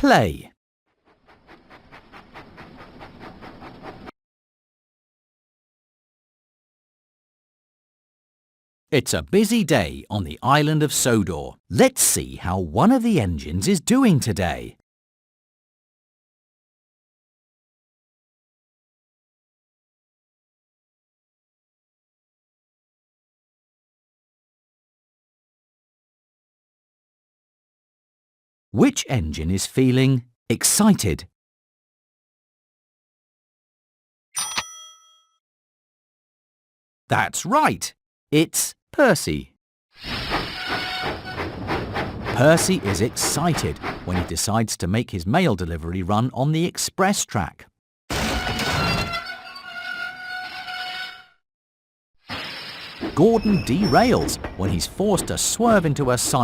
Play. It's a busy day on the island of Sodor. Let's see how one of the engines is doing today. Which engine is feeling excited? That's right. It's Percy. Percy is excited when he decides to make his mail delivery run on the express track. Gordon derails when he's forced to swerve into a side